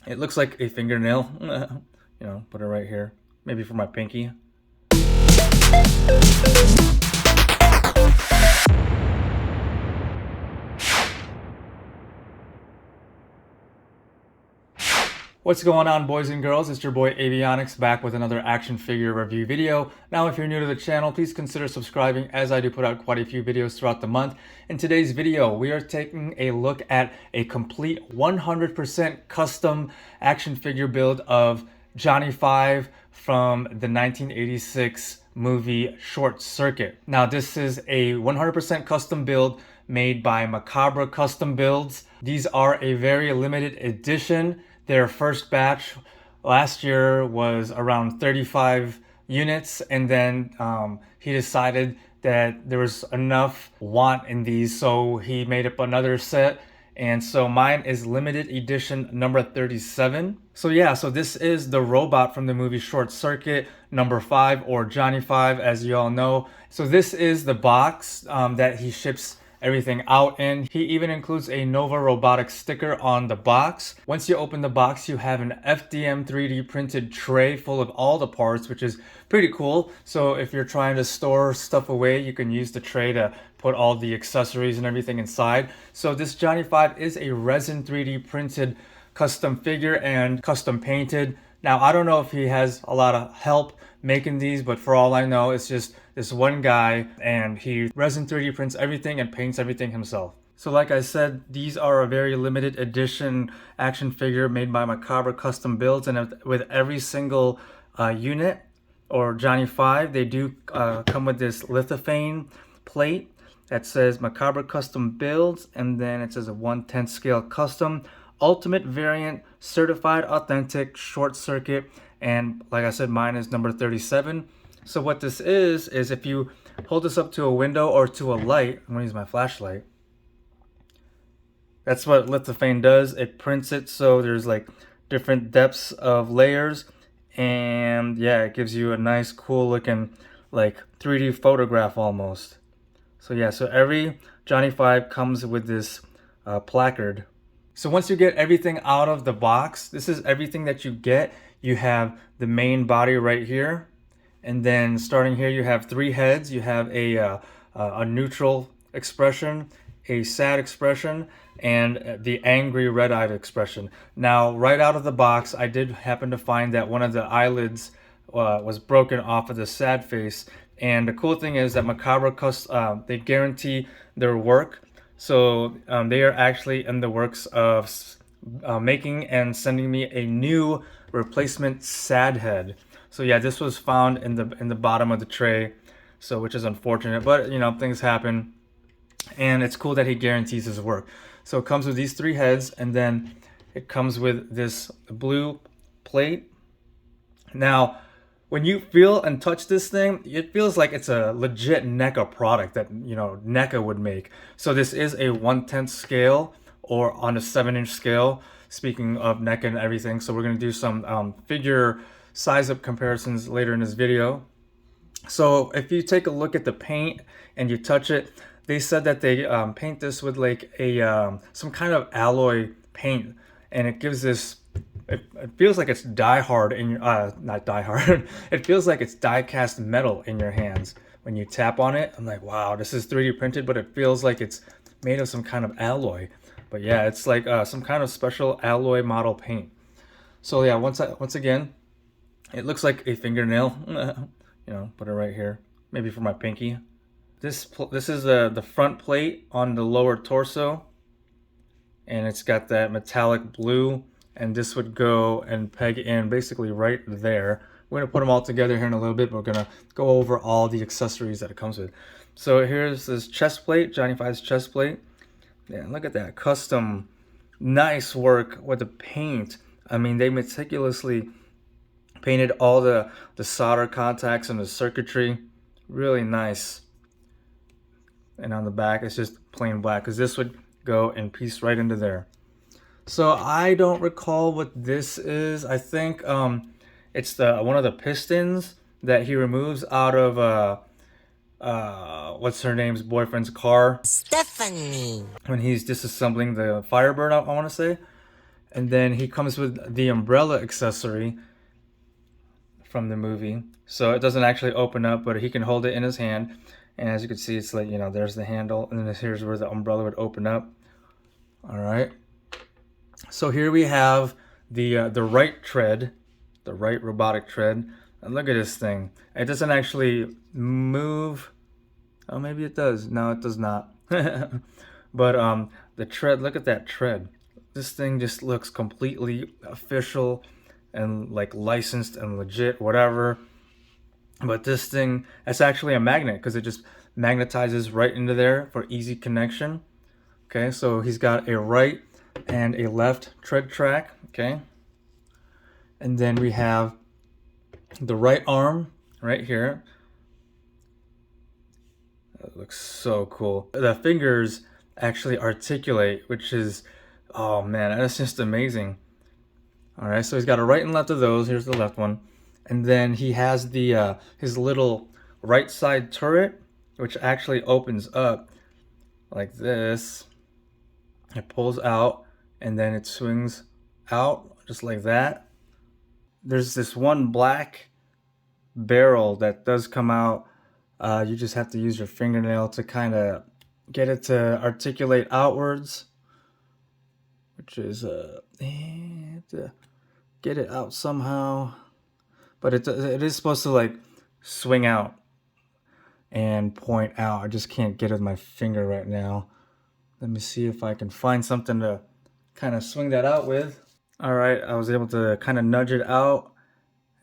It looks like a fingernail. Put it right here. Maybe for my pinky. What's going on, boys and girls? It's your boy Avionics back with another action figure review video. Now, if you're new to the channel, please consider subscribing, as I do put out quite a few videos throughout the month. In today's video, we are taking a look at a complete 100% custom action figure build of Johnny Five from the 1986 movie Short Circuit. Now, this is a 100% custom build made by Macabre Custom Builds. These are a very limited edition. Their first batch last year was around 35 units, and then he decided that there was enough want in these, so he made up another set. And so mine is limited edition number 37. So yeah, so this is the robot from the movie Short Circuit, number 5, or Johnny 5, as you all know. So this is the box that he ships everything out in. He even includes a Nova Robotics sticker on the box. Once you open the box, you have an FDM 3D printed tray full of all the parts, which is pretty cool. So if you're trying to store stuff away, you can use the tray to put all the accessories and everything inside. So this Johnny 5 is a resin 3D printed custom figure and custom painted. Now, I don't know if he has a lot of help making these, but for all I know, it's just this one guy, and he resin 3D prints everything and paints everything himself. So like I said, these are a very limited edition action figure made by Macabre Custom Builds, and with every single unit or Johnny 5, they do come with this Lithophane plate that says Macabre Custom Builds, and then it says a 1/10 scale custom ultimate variant certified authentic Short Circuit. And like I said, mine is number 37. So what this is if you hold this up to a window or to a light, I'm gonna use my flashlight. That's what Lithophane does. It prints it so there's like different depths of layers, and yeah, it gives you a nice, cool looking like 3D photograph almost. So yeah, so every Johnny 5 comes with this placard. So once you get everything out of the box, this is everything that you get. You have the main body right here, and then starting here you have 3 heads. You have a neutral expression, a sad expression, and the angry red-eyed expression. Now, right out of the box, I did happen to find that one of the eyelids was broken off of the sad face. And the cool thing is that Macabre they guarantee their work. So they are actually in the works of making and sending me a new replacement sad head. So yeah, this was found in the bottom of the tray, so which is unfortunate, but you know, things happen, and it's cool that he guarantees his work. So it comes with these 3 heads, and then it comes with this blue plate. Now, when you feel and touch this thing, it feels like it's a legit NECA product that, you know, NECA would make. So this is a 1/10 scale, or on a 7-inch scale, speaking of NECA and everything. So we're going to do some figure size up comparisons later in this video. So if you take a look at the paint and you touch it, they said that they paint this with like a some kind of alloy paint, and it gives this, it feels like it's die-hard in your, not die-hard, it feels like it's die-cast metal in your hands when you tap on it. I'm like, wow, this is 3D printed, but it feels like it's made of some kind of alloy. But yeah, it's like some kind of special alloy model paint. So yeah, once again, it looks like a fingernail. Put it right here, maybe for my pinky. This is the front plate on the lower torso, and it's got that metallic blue, and this would go and peg in basically right there. We're gonna put them all together here in a little bit, but we're gonna go over all the accessories that it comes with. So here's this chest plate, Johnny Five's chest plate. Yeah, look at that custom, nice work with the paint. I mean, they meticulously painted all the solder contacts and the circuitry. Really nice. And on the back, it's just plain black, because this would go and piece right into there. So I don't recall what this is. I think it's one of the pistons that he removes out of what's her name's boyfriend's car, Stephanie, when he's disassembling the Firebird, I want to say. And then he comes with the umbrella accessory from the movie. So it doesn't actually open up, but he can hold it in his hand. And as you can see, it's like, you know, there's the handle, and then here's where the umbrella would open up. All right. So here we have the right tread, the right robotic tread. And look at this thing. It doesn't actually move. Oh, maybe it does. No, it does not. But the tread, look at that tread. This thing just looks completely official and like licensed and legit, whatever. But this thing, it's actually a magnet because it just magnetizes right into there for easy connection. Okay, so he's got a right and a left tread track. Okay, and then we have the right arm right here. That looks so cool. The fingers actually articulate, which is, oh man, that's just amazing. All right, so he's got a right and left of those. Here's the left one. And then he has the his little right side turret, which actually opens up like this. It pulls out, and then it swings out just like that. There's this one black barrel that does come out. You just have to use your fingernail to kind of get it to articulate outwards, which is to get it out somehow. But it is supposed to like swing out and point out. I just can't get it with my finger right now. Let me see if I can find something to kind of swing that out with. All right, I was able to kind of nudge it out.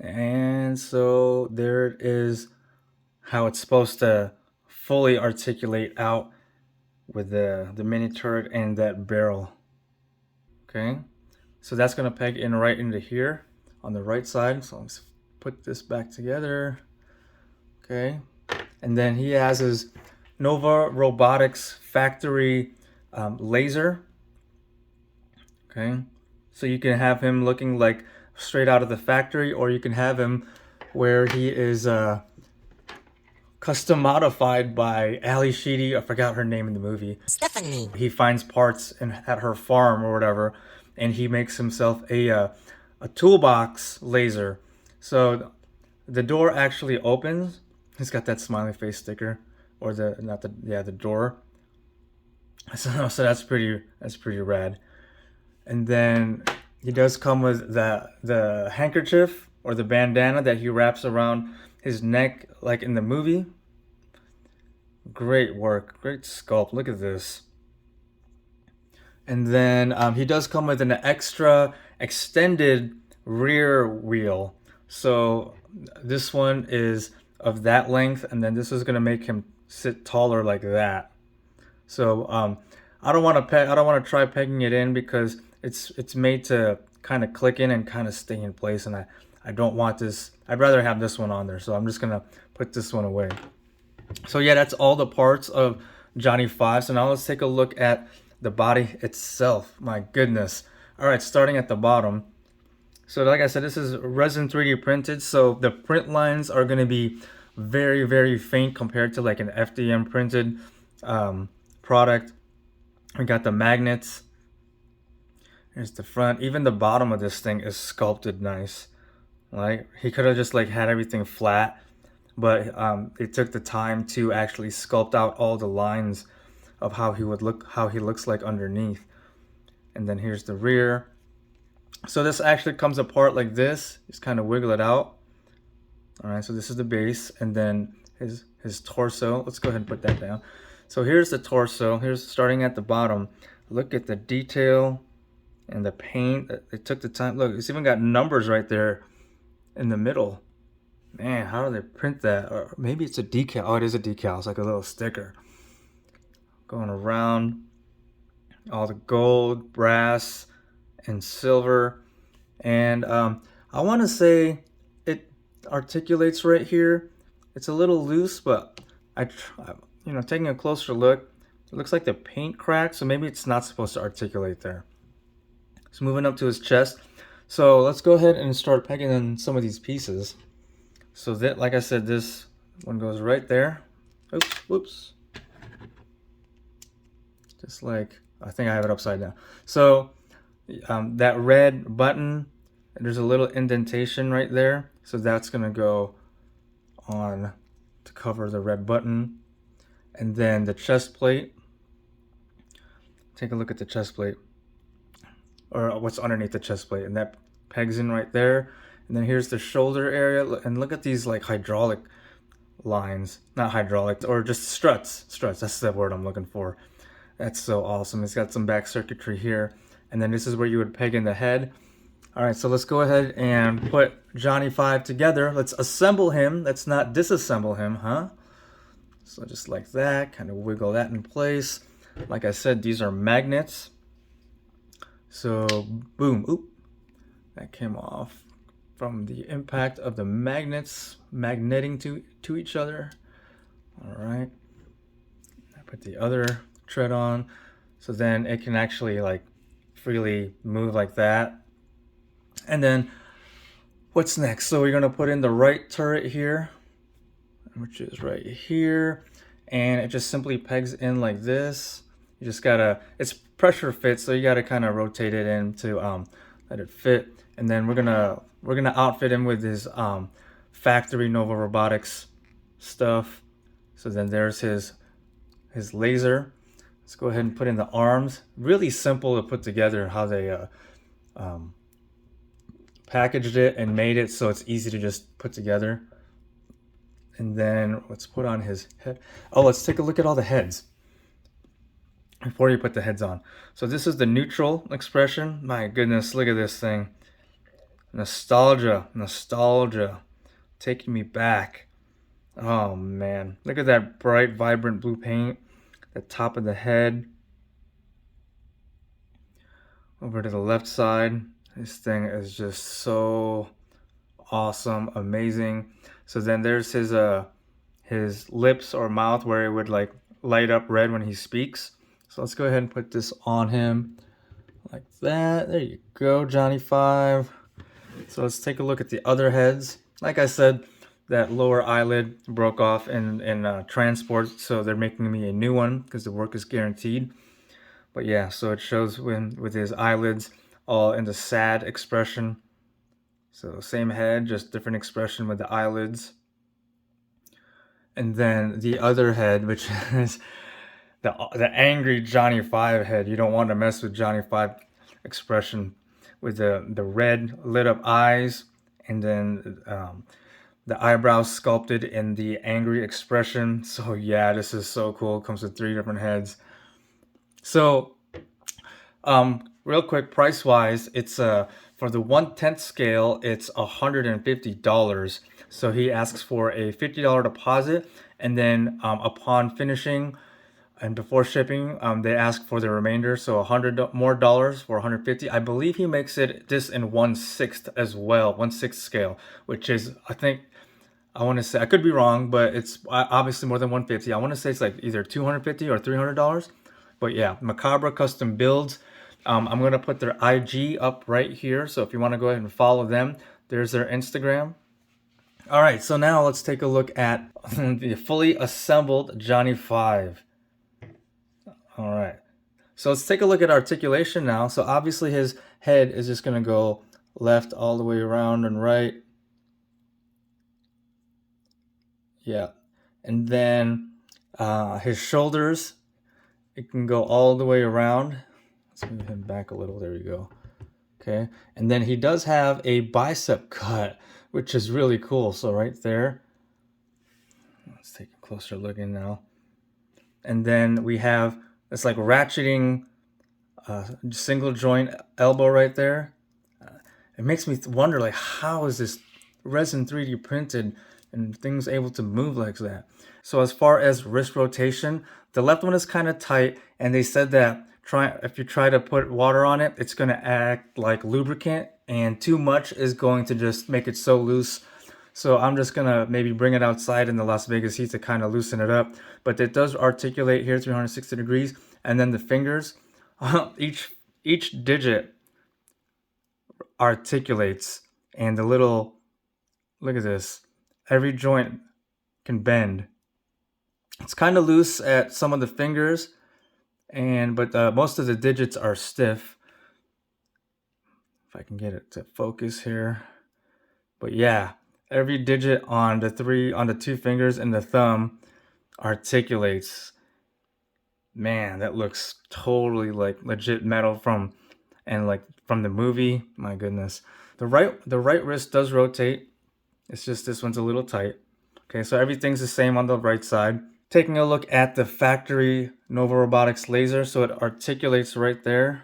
And so there it is, how it's supposed to fully articulate out with the mini turret and that barrel. Okay, so that's gonna peg in right into here on the right side. So let's put this back together. Okay, and then he has his Nova Robotics factory laser. Okay, so you can have him looking like straight out of the factory, or you can have him where he is custom modified by Ali Sheedy. I forgot her name in the movie. Stephanie. He finds parts at her farm or whatever, and he makes himself a toolbox laser. So the door actually opens. He's got that smiley face sticker, or the door. So that's pretty rad. And then he does come with the handkerchief or the bandana that he wraps around his neck like in the movie. Great work, great sculpt. Look at this. And then he does come with an extra extended rear wheel. So this one is of that length, and then this is gonna make him sit taller like that. So I don't want to try pegging it in because it's made to kind of click in and kind of stay in place, and I don't want this. I'd rather have this one on there, so I'm just gonna put this one away. So yeah, that's all the parts of Johnny 5. So now let's take a look at the body itself. My goodness. All right, starting at the bottom. So like I said, this is resin 3D printed, so the print lines are going to be very, very faint compared to like an FDM printed product. We got the magnets. Here's the front. Even the bottom of this thing is sculpted nice. Like he could have just like had everything flat, but it took the time to actually sculpt out all the lines of how he looks like underneath. And then here's the rear. So this actually comes apart like this. Just kind of wiggle it out. All right, so this is the base, and then his torso. Let's go ahead and put that down. So here's the torso. Here's starting at the bottom. Look at the detail and the paint. They took the time. Look, it's even got numbers right there in the middle. Man, how do they print that? Or maybe it's a decal. Oh, it is a decal. It's like a little sticker. Going around all the gold, brass, and silver. And I want to say it articulates right here. It's a little loose, but taking a closer look, it looks like the paint cracked, so maybe it's not supposed to articulate there. So moving up to his chest. So let's go ahead and start pegging in some of these pieces. So that, like I said, this one goes right there. Oops, whoops. Just like, I think I have it upside down. So That red button, there's a little indentation right there, so that's gonna go on to cover the red button. And then the chest plate, take a look at the chest plate, or what's underneath the chest plate, and that pegs in right there. And then here's the shoulder area, and look at these like hydraulic lines, not hydraulic, or just struts. That's the word I'm looking for. That's so awesome. It's got some back circuitry here, and then this is where you would peg in the head. All right, so let's go ahead and put Johnny 5 together. Let's assemble him. Let's not disassemble him, huh? So just like that, kind of wiggle that in place. Like I said, these are magnets. So boom, oop, that came off from the impact of the magnets magneting to each other. All right, I put the other tread on, so then it can actually like freely move like that. And then what's next? So we're gonna put in the right turret here, which is right here, and it just simply pegs in like this. You just gotta, it's pressure fit, so you gotta kind of rotate it in to let it fit. And then we're gonna outfit him with his factory Nova Robotics stuff. So then there's his laser. Let's go ahead and put in the arms. Really simple to put together how they packaged it and made it so it's easy to just put together. And then let's put on his head. Oh, let's take a look at all the heads before you put the heads on. So this is the neutral expression. My goodness, look at this thing. Nostalgia, taking me back. Oh man, look at that bright, vibrant blue paint. The top of the head. Over to the left side. This thing is just so awesome, amazing. So then there's his lips or mouth where it would like light up red when he speaks. So let's go ahead and put this on him like that. There you go, Johnny 5. So let's take a look at the other heads. Like I said, that lower eyelid broke off in transport, so they're making me a new one because the work is guaranteed. But yeah, so it shows with his eyelids all in the sad expression. So same head, just different expression with the eyelids. And then the other head, which is the angry Johnny 5 head. You don't want to mess with Johnny 5 expression with the red lit up eyes, and then the eyebrows sculpted in the angry expression. So yeah, this is so cool. It comes with 3 different heads. So real quick, price wise, it's for the 1/10 scale, it's $150. So he asks for a $50 deposit, and then upon finishing and before shipping, they ask for the remainder, so $100 more for $150. I believe he makes this in 1/6 as well, 1/6 scale, which is, I think, I want to say, I could be wrong, but it's obviously more than 150. I want to say it's like either $250 or $300. But yeah, Macabre Custom Builds. I'm going to put their IG up right here, so if you want to go ahead and follow them, there's their Instagram. All right, so now let's take a look at the fully assembled Johnny 5. All right, so let's take a look at articulation now. So obviously his head is just going to go left all the way around and right. Yeah, and then his shoulders, it can go all the way around. Let's move him back a little. There we go. Okay, and then he does have a bicep cut, which is really cool. So right there, let's take a closer look in now. And then we have this like ratcheting single joint elbow right there. It makes me wonder, like, how is this resin 3D printed and things able to move like that? So as far as wrist rotation, the left one is kind of tight, and they said that if you try to put water on it, it's going to act like lubricant, and too much is going to just make it so loose. So I'm just going to maybe bring it outside in the Las Vegas heat to kind of loosen it up. But it does articulate here 360 degrees. And then the fingers, each digit articulates, and the little, look at this, every joint can bend. It's kind of loose at some of the fingers, but most of the digits are stiff. If I can get it to focus here. But yeah, every digit on the two fingers and the thumb articulates. Man, that looks totally like legit metal from the movie. My goodness. The right wrist does rotate. It's just this one's a little tight. Okay, so everything's the same on the right side. Taking a look at the factory Nova Robotics laser, so it articulates right there.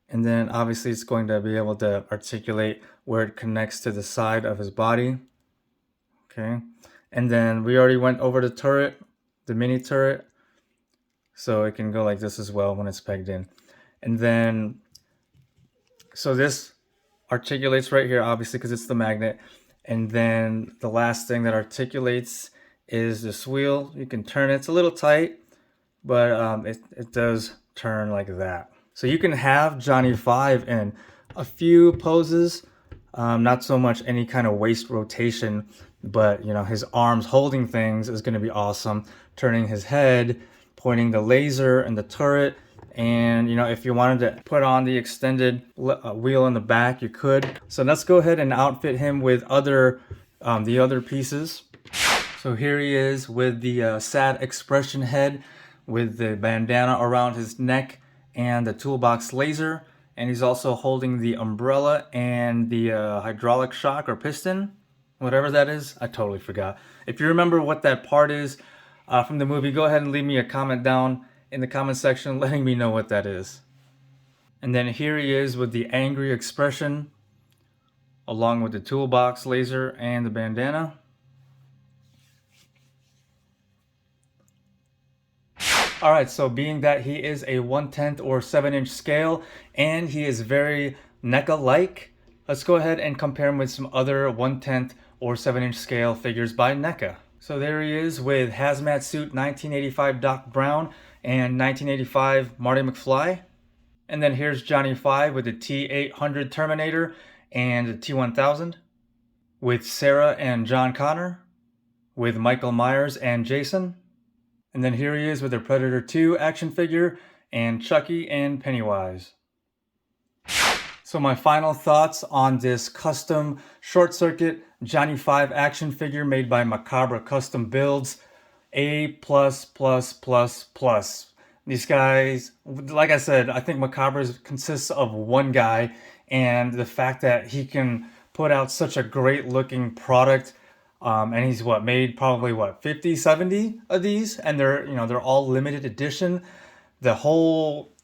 And then obviously it's going to be able to articulate where it connects to the side of his body. Okay, and then we already went over the turret, the mini turret. So it can go like this as well when it's pegged in. And then, so this articulates right here, obviously, because it's the magnet. And then the last thing that articulates is this wheel. You can turn it. It's a little tight, but it does turn like that. So you can have Johnny 5 in a few poses, not so much any kind of waist rotation, but you know, his arms holding things is going to be awesome. Turning his head, pointing the laser and the turret. And you know, if you wanted to put on the extended wheel in the back, you could. So let's go ahead and outfit him with the other pieces. So here he is with the sad expression head, with the bandana around his neck and the toolbox laser. And he's also holding the umbrella and the hydraulic shock or piston, whatever that is. I totally forgot. If you remember what that part is from the movie, go ahead and leave me a comment down in the comment section letting me know what that is. And then here he is with the angry expression, along with the toolbox laser and the bandana. Alright, so being that he is a 1/10 or 7-inch scale, and he is very NECA-like, let's go ahead and compare him with some other 1/10 or 7-inch scale figures by NECA. So there he is with Hazmat Suit 1985 Doc Brown and 1985 Marty McFly. And then here's Johnny 5 with the T-800 Terminator and the T-1000. With Sarah and John Connor. With Michael Myers and Jason. And then here he is with the Predator 2 action figure and Chucky and Pennywise. So my final thoughts on this custom short circuit Johnny 5 action figure made by Macabre Custom Builds. A++++. These guys, like I said, I think Macabre consists of one guy, and the fact that he can put out such a great looking product, and he's made probably 50, 70 of these, and they're all limited edition. The whole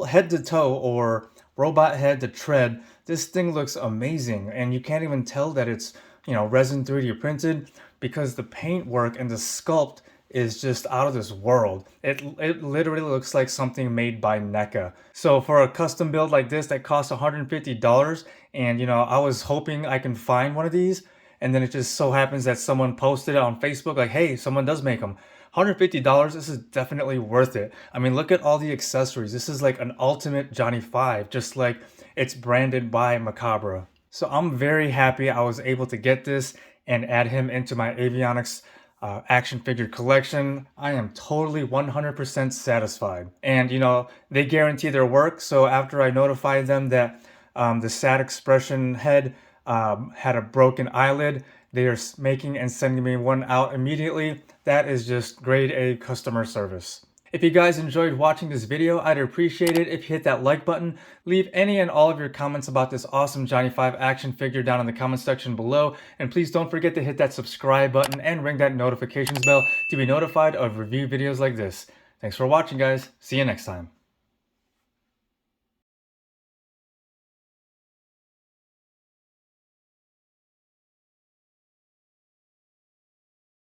head to toe, or robot head to tread, this thing looks amazing, and you can't even tell that it's resin 3D printed, because the paint work and the sculpt is just out of this world. It literally looks like something made by NECA. So for a custom build like this that costs $150, and I was hoping I can find one of these, and then it just so happens that someone posted it on Facebook like, hey, someone does make them. $150, this is definitely worth it. I mean, look at all the accessories. This is like an ultimate Johnny 5, just like it's branded by Macabre. So I'm very happy I was able to get this and add him into my avionics action figure collection. I am totally 100% satisfied. And they guarantee their work. So after I notified them that the sad expression head had a broken eyelid, they are making and sending me one out immediately. That is just grade A customer service. If you guys enjoyed watching this video, I'd appreciate it if you hit that like button. Leave any and all of your comments about this awesome Johnny 5 action figure down in the comment section below. And please don't forget to hit that subscribe button and ring that notifications bell to be notified of review videos like this. Thanks for watching, guys. See you next time.